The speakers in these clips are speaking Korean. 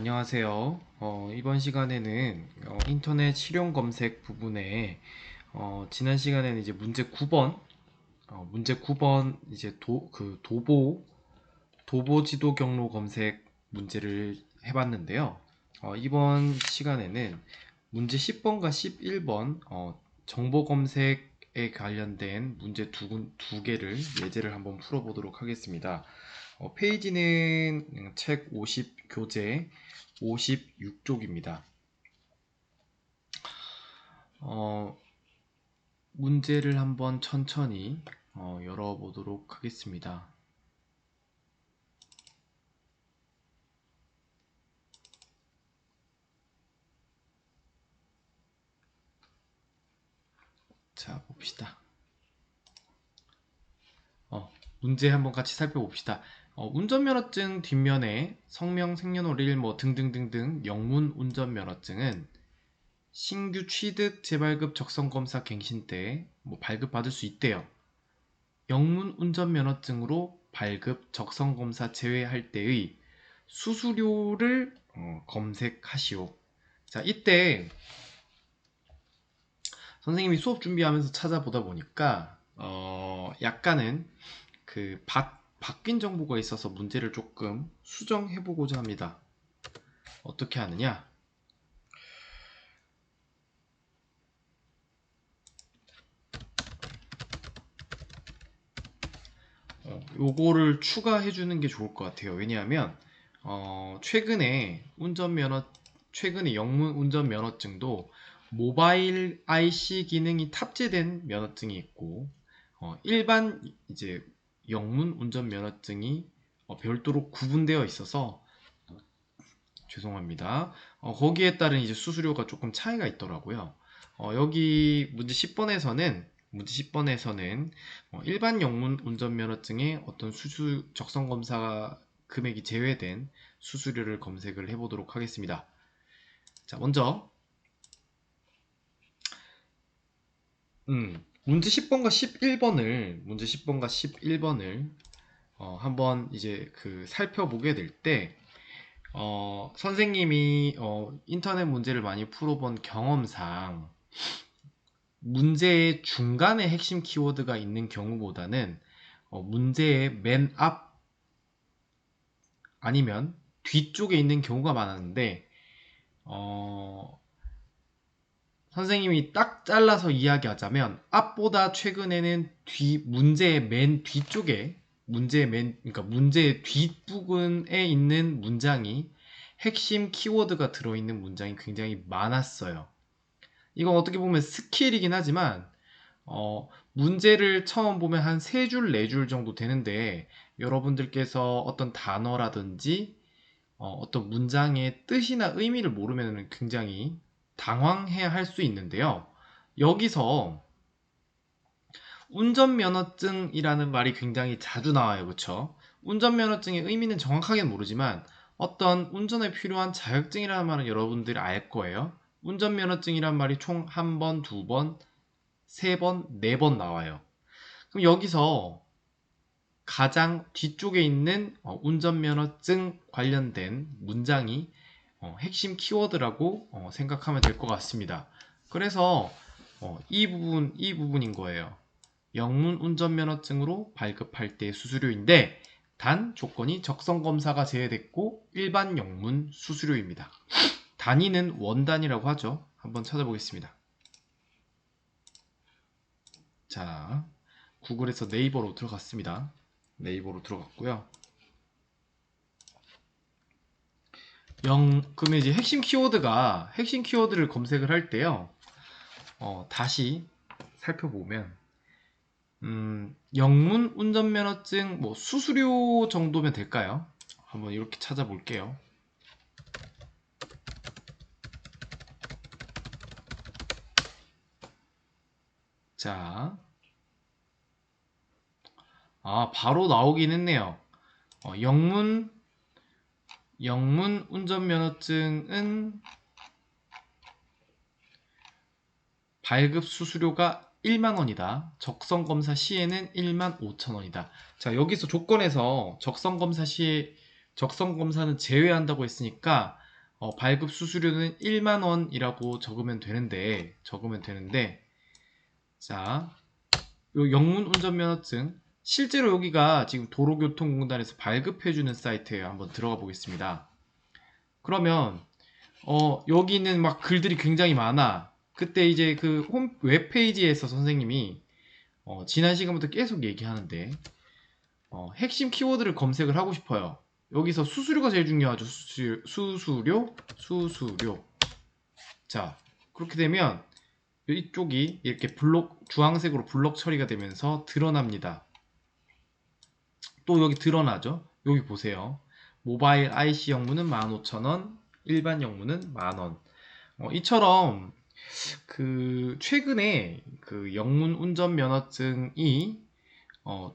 안녕하세요. 이번 시간에는 인터넷 실용 검색 부분에 지난 시간에는 이제 문제 9번, 문제 9번 이제 도보 지도 경로 검색 문제를 해봤는데요. 이번 시간에는 문제 10번과 11번 정보 검색에 관련된 문제 두 개를 예제를 한번 풀어보도록 하겠습니다. 페이지는 책 50 교재 56쪽입니다. 문제를 한번 천천히 열어보도록 하겠습니다. 자, 봅시다. 문제 한번 같이 살펴봅시다. 운전면허증 뒷면에 성명, 생년월일 뭐 등등등등 영문 운전면허증은 신규 취득 재발급 적성검사 갱신 때 뭐 발급받을 수 있대요. 영문 운전면허증으로 발급 적성검사 제외할 때의 수수료를 검색하시오. 자, 이때 선생님이 수업 준비하면서 찾아보다 보니까 약간은 바뀐 정보가 있어서 문제를 조금 수정해 보고자 합니다. 어떻게 하느냐? 요거를 추가해 주는 게 좋을 것 같아요. 왜냐하면 최근에 영문 운전면허증도 모바일 IC 기능이 탑재된 면허증이 있고 일반 이제 영문 운전면허증이 별도로 구분되어 있어서 죄송합니다. 거기에 따른 이제 수수료가 조금 차이가 있더라고요. 여기 문제 10번에서는 일반 영문 운전면허증에 어떤 적성검사 금액이 제외된 수수료를 검색을 해보도록 하겠습니다. 자, 먼저 문제 10번과 11번을 한번 이제 살펴보게 될 때 선생님이 인터넷 문제를 많이 풀어본 경험상 문제의 중간에 핵심 키워드가 있는 경우보다는 문제의 맨 앞 아니면 뒤쪽에 있는 경우가 많았는데 선생님이 딱 잘라서 이야기하자면 앞보다 최근에는 문제의 맨 뒤쪽에 그러니까 문제의 뒷부분에 있는 문장이 핵심 키워드가 들어있는 문장이 굉장히 많았어요. 이건 어떻게 보면 스킬이긴 하지만 문제를 처음 보면 한 3줄, 4줄 정도 되는데 여러분들께서 어떤 단어라든지 어떤 문장의 뜻이나 의미를 모르면 굉장히 당황해야 할 수 있는데요. 여기서 운전면허증이라는 말이 굉장히 자주 나와요. 그쵸? 운전면허증의 의미는 정확하게 모르지만 어떤 운전에 필요한 자격증이라는 말은 여러분들이 알 거예요. 운전면허증이란 말이 총 한 번, 두 번, 세 번, 네 번 나와요. 그럼 여기서 가장 뒤쪽에 있는 운전면허증 관련된 문장이 핵심 키워드라고 생각하면 될 것 같습니다. 그래서 이 부분인 거예요. 영문 운전면허증으로 발급할 때 수수료인데 단 조건이 적성검사가 제외됐고 일반 영문 수수료입니다. 단위는 원단이라고 하죠. 한번 찾아보겠습니다. 자, 구글에서 네이버로 들어갔습니다. 네이버로 들어갔고요. 그러면 이제 핵심 키워드를 검색을 할 때요. 다시 살펴보면 영문 운전면허증 뭐 수수료 정도면 될까요? 한번 이렇게 찾아볼게요. 자, 바로 나오긴 했네요. 영문 운전면허증은 발급 수수료가 1만원이다. 적성검사 시에는 15,000원이다. 자, 여기서 조건에서 적성검사는 제외한다고 했으니까 발급 수수료는 1만 원이라고 적으면 되는데, 자, 요 영문 운전면허증, 실제로 여기가 지금 도로교통공단에서 발급해주는 사이트예요. 한번 들어가 보겠습니다. 그러면 여기 있는 막 글들이 굉장히 많아. 그때 이제 그 홈 웹페이지에서 선생님이 지난 시간부터 계속 얘기하는데 핵심 키워드를 검색을 하고 싶어요. 여기서 수수료가 제일 중요하죠. 수수료. 자, 그렇게 되면 이쪽이 이렇게 주황색으로 블록 처리가 되면서 드러납니다. 또 여기 드러나죠. 여기 보세요. 모바일 IC 영문은 15,000원, 일반 영문은 만원. 이처럼 그 최근에 그 영문 운전면허증이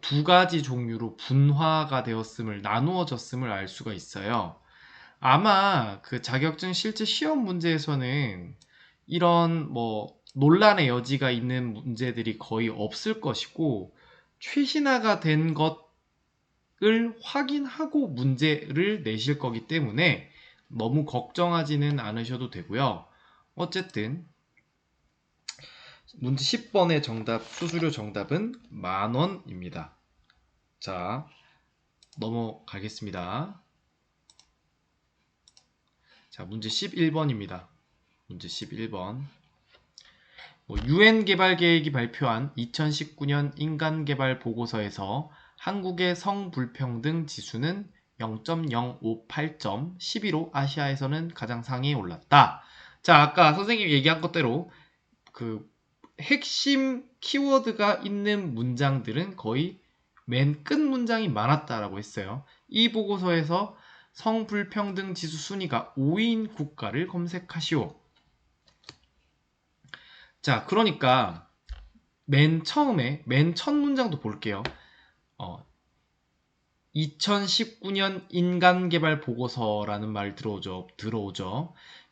두 가지 종류로 분화가 되었음을, 나누어졌음을 알 수가 있어요. 아마 그 자격증 실제 시험 문제에서는 이런 논란의 여지가 있는 문제들이 거의 없을 것이고, 최신화가 된 것을 확인하고 문제를 내실 거기 때문에 너무 걱정하지는 않으셔도 되고요. 어쨌든 문제 10번의 정답, 수수료 정답은 만원입니다. 자, 넘어가겠습니다. 자, 문제 11번입니다. 문제 11번. UN 개발 계획이 발표한 2019년 인간 개발 보고서에서 한국의 성불평등 지수는 0.058점, 11로 아시아에서는 가장 상위에 올랐다. 자, 아까 선생님이 얘기한 것대로 그 핵심 키워드가 있는 문장들은 거의 맨 끝 문장이 많았다라고 했어요. 이 보고서에서 성불평등 지수 순위가 5위인 국가를 검색하시오. 자, 그러니까 맨 처음에 맨 첫 문장도 볼게요. 2019년 인간개발 보고서라는 말 들어오죠.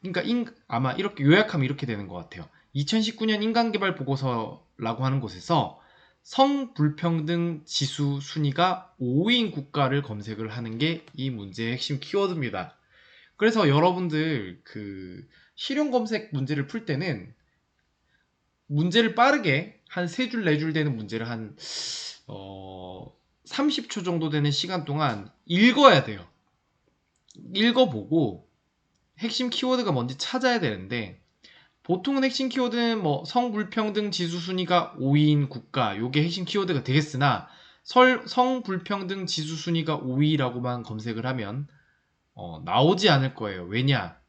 그러니까 아마 이렇게 요약하면 이렇게 되는 것 같아요. 2019년 인간개발 보고서라고 하는 곳에서 성불평등 지수 순위가 5위인 국가를 검색을 하는 게 이 문제의 핵심 키워드입니다. 그래서 여러분들 그 실용 검색 문제를 풀 때는 문제를 빠르게 한 3줄, 4줄 되는 문제를 한 30초 정도 되는 시간 동안 읽어야 돼요. 읽어보고 핵심 키워드가 뭔지 찾아야 되는데, 보통은 핵심 키워드는 성불평등 지수 순위가 5위인 국가, 요게 핵심 키워드가 되겠으나 성불평등 지수 순위가 5위라고만 검색을 하면 나오지 않을 거예요. 왜냐?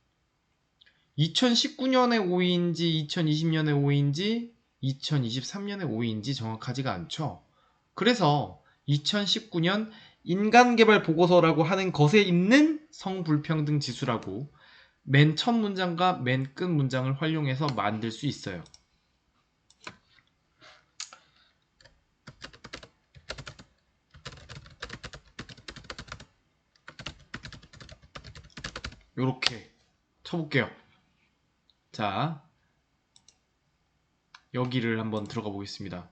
2019년에 5위인지 2020년에 5위인지 2023년에 5위인지 정확하지가 않죠. 그래서 2019년 인간개발 보고서라고 하는 것에 있는 성불평등 지수라고 맨 첫 문장과 맨 끝 문장을 활용해서 만들 수 있어요. 요렇게 쳐볼게요. 자, 여기를 한번 들어가 보겠습니다.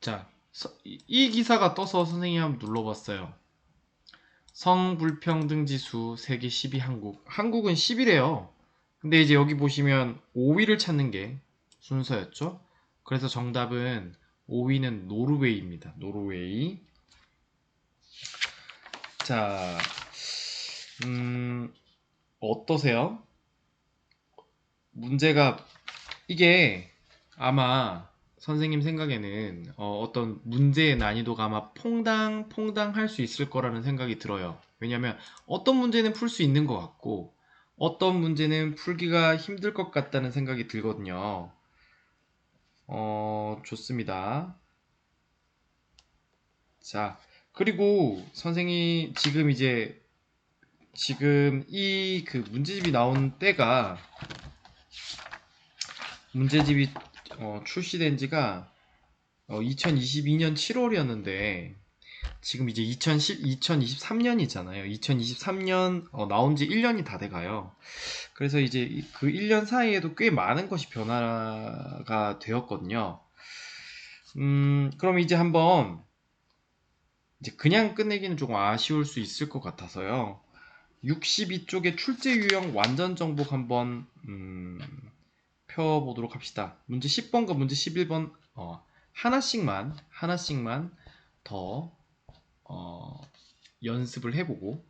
자, 이 기사가 떠서 선생님이 한번 눌러봤어요. 성불평등 지수 세계 10위 한국. 한국은 10위래요. 근데 이제 여기 보시면 5위를 찾는 게 순서였죠. 그래서 정답은 5위는 노르웨이입니다. 노르웨이. 자, 어떠세요? 문제가 이게 아마 선생님 생각에는 어떤 문제의 난이도가 아마 퐁당할 수 있을 거라는 생각이 들어요. 왜냐면 어떤 문제는 풀 수 있는 것 같고 어떤 문제는 풀기가 힘들 것 같다는 생각이 들거든요. 좋습니다. 자, 그리고 선생님 지금 이 그 문제집이 나온 때가 문제집이 출시된 지가 2022년 7월이었는데 지금 이제 2023년이잖아요. 2023년 나온 지 1년이 다 돼가요. 그래서 이제 그 1년 사이에도 꽤 많은 것이 변화가 되었거든요. 그럼 이제 한번 이제 그냥 끝내기는 조금 아쉬울 수 있을 것 같아서요. 62쪽에 출제 유형 완전 정복 한번 펴보도록 합시다. 문제 10번과 문제 11번 하나씩만 더 연습을 해보고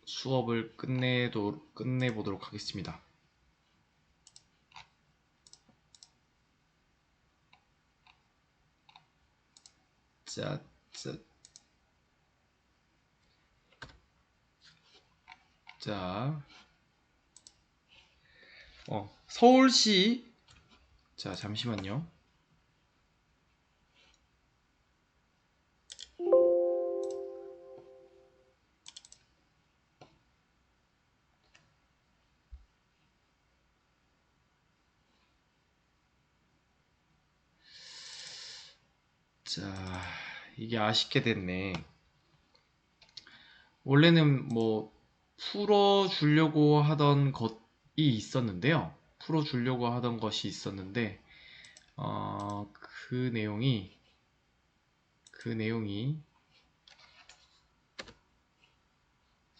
수업을 끝내보도록 하겠습니다. 자, 자, 자, 서울시, 자, 잠시만요. 자, 이게 아쉽게 됐네. 원래는 뭐 풀어주려고 하던 것이 있었는데요. 풀어주려고 하던 것이 있었는데 그 내용이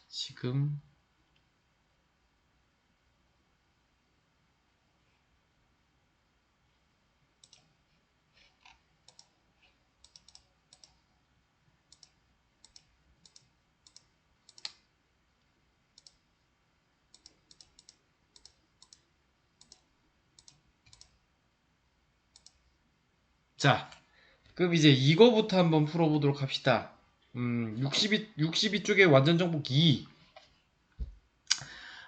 지금 자, 그럼 이제 이거부터 한번 풀어보도록 합시다. 62쪽에 완전 정복 2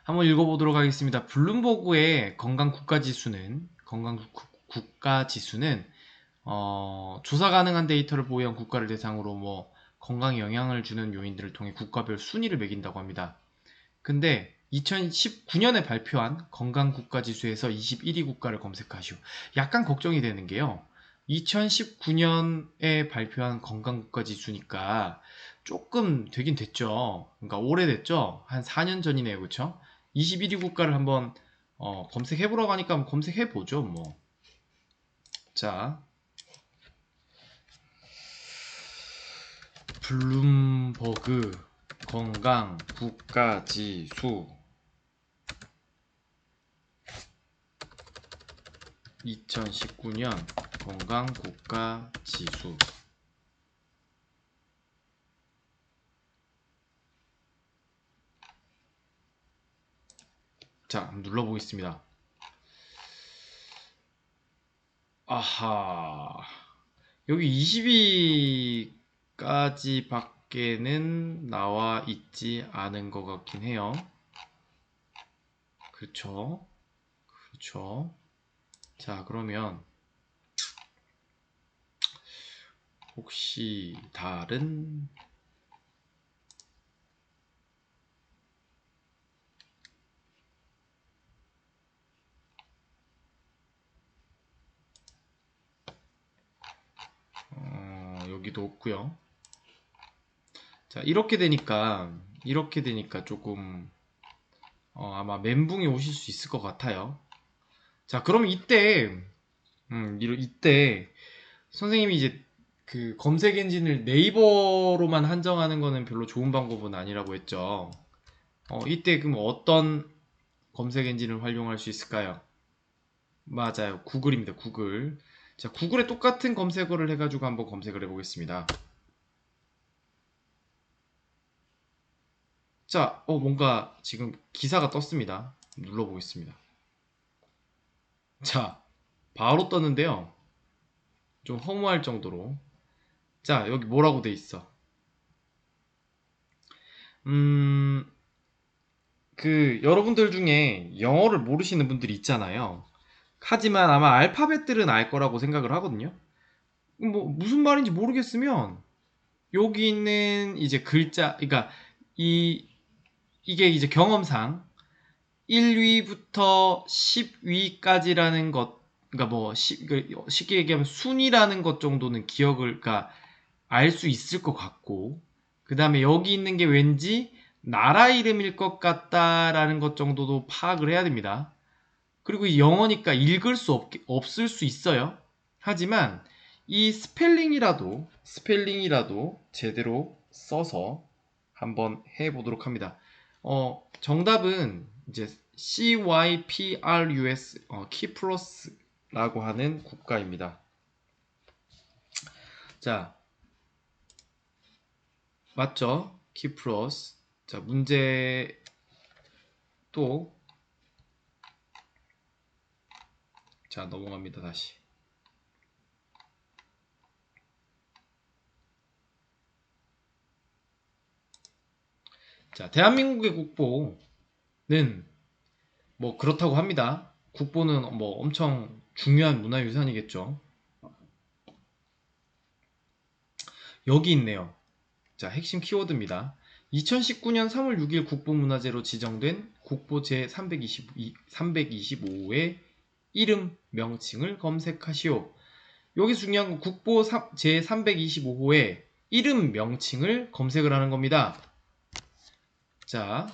한번 읽어보도록 하겠습니다. 블룸버그의 건강 국가 지수는 조사 가능한 데이터를 보유한 국가를 대상으로 뭐 건강에 영향을 주는 요인들을 통해 국가별 순위를 매긴다고 합니다. 근데 2019년에 발표한 건강국가지수에서 21위 국가를 검색하시오. 약간 걱정이 되는 게요. 2019년에 발표한 건강국가지수니까 조금 되긴 됐죠. 그러니까 오래됐죠. 한 4년 전이네요. 그쵸? 21위 국가를 한번 검색해보라고 하니까 한번 검색해보죠. 뭐. 자, 블룸버그 건강국가지수 2019년 건강국가지수. 자, 한번 눌러보겠습니다. 아하, 여기 20위까지 밖에는 나와 있지 않은 것 같긴 해요. 그렇죠? 그렇죠. 자, 그러면 혹시 다른 여기도 없고요. 자, 이렇게 되니까 조금 아마 멘붕이 오실 수 있을 것 같아요. 자, 그럼 이때 선생님이 이제 그 검색 엔진을 네이버로만 한정하는 거는 별로 좋은 방법은 아니라고 했죠. 이때 그럼 어떤 검색 엔진을 활용할 수 있을까요? 맞아요. 구글입니다. 구글. 자, 구글에 똑같은 검색어를 해가지고 한번 검색을 해보겠습니다. 자, 뭔가 지금 기사가 떴습니다. 눌러보겠습니다. 자, 바로 떴는데요. 좀 허무할 정도로. 자, 여기 뭐라고 돼 있어? 음, 여러분들 중에 영어를 모르시는 분들이 있잖아요. 하지만 아마 알파벳들은 알 거라고 생각을 하거든요. 뭐, 무슨 말인지 모르겠으면, 여기 있는 이제 글자, 그러니까, 이게 이제 경험상, 1위부터 10위까지라는 것, 그러니까 뭐 쉽게 얘기하면 순위라는 것 정도는 기억을, 그러니까 알 수 있을 것 같고, 그 다음에 여기 있는 게 왠지 나라 이름일 것 같다라는 것 정도도 파악을 해야 됩니다. 그리고 이 영어니까 읽을 수 없을 수 있어요. 하지만 이 스펠링이라도 제대로 써서 한번 해보도록 합니다. 정답은 이제 CYPRUS, 키프로스라고 하는 국가입니다. 자, 맞죠? 키프로스. 자, 문제 또, 자, 넘어갑니다, 다시. 자, 대한민국의 국보는 뭐 그렇다고 합니다. 국보는 뭐 엄청 중요한 문화유산이겠죠. 여기 있네요. 자, 핵심 키워드입니다. 2019년 3월 6일 국보문화재로 지정된 국보 제325의 이름, 명칭을 검색하시오. 여기 중요한 건 국보 제325호의 이름, 명칭을 검색을 하는 겁니다. 자,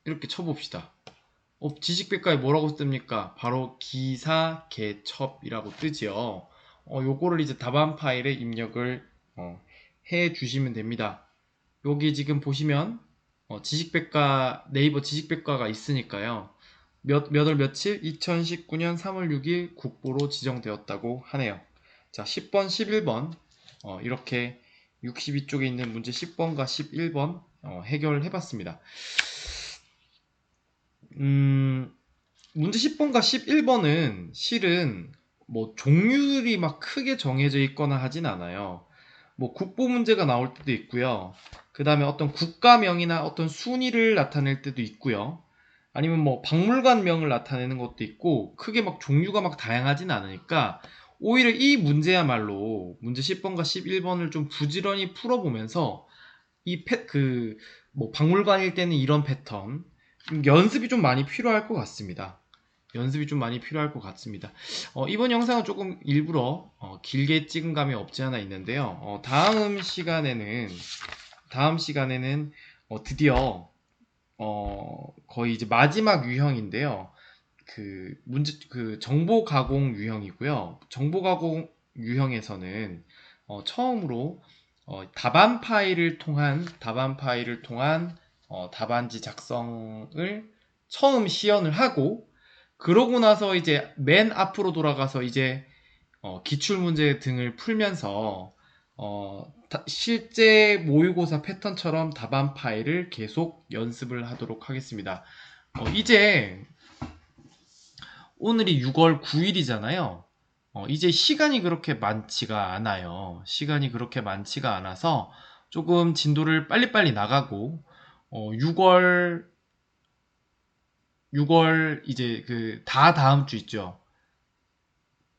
이렇게 쳐봅시다. 지식백과에 뭐라고 뜹니까? 바로 기사개첩이라고 뜨지요. 요거를 이제 답안 파일에 입력을 해 주시면 됩니다. 여기 지금 보시면 지식백과, 네이버 지식백과가 있으니까요. 몇 월 며칠? 2019년 3월 6일 국보로 지정되었다고 하네요. 자, 10번, 11번 이렇게 62쪽에 있는 문제 10번과 11번 해결해 봤습니다. 문제 10번과 11번은 실은 뭐 종류들이 막 크게 정해져 있거나 하진 않아요. 뭐 국보 문제가 나올 때도 있고요. 그 다음에 어떤 국가명이나 어떤 순위를 나타낼 때도 있고요. 아니면 뭐 박물관명을 나타내는 것도 있고, 크게 막 종류가 막 다양하진 않으니까 오히려 이 문제야말로 문제 10번과 11번을 좀 부지런히 풀어보면서 뭐 박물관일 때는 이런 패턴, 연습이 좀 많이 필요할 것 같습니다. 연습이 좀 많이 필요할 것 같습니다. 이번 영상은 조금 일부러 길게 찍은 감이 없지 않아 있는데요. 다음 시간에는 드디어 거의 이제 마지막 유형인데요. 그 정보 가공 유형이고요. 정보 가공 유형에서는 처음으로 답안 파일을 통한 답안지 작성을 처음 시연을 하고, 그러고 나서 이제 맨 앞으로 돌아가서 이제 기출문제 등을 풀면서 실제 모의고사 패턴처럼 답안 파일을 계속 연습을 하도록 하겠습니다. 이제 오늘이 6월 9일이잖아요. 이제 시간이 그렇게 많지가 않아요. 시간이 그렇게 많지가 않아서 조금 진도를 빨리빨리 나가고, 6월 이제 다 다음 주 있죠.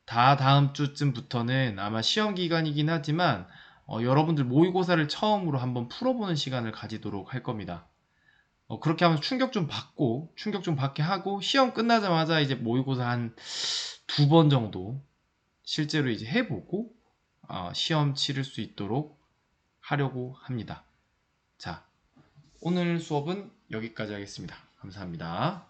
다 다음 주쯤부터는 아마 시험 기간이긴 하지만 여러분들 모의고사를 처음으로 한번 풀어보는 시간을 가지도록 할 겁니다. 그렇게 하면서 충격 좀 받게 하고, 시험 끝나자마자 이제 모의고사 한 2번 정도 실제로 이제 해보고 시험 치를 수 있도록 하려고 합니다. 자, 오늘 수업은 여기까지 하겠습니다. 감사합니다.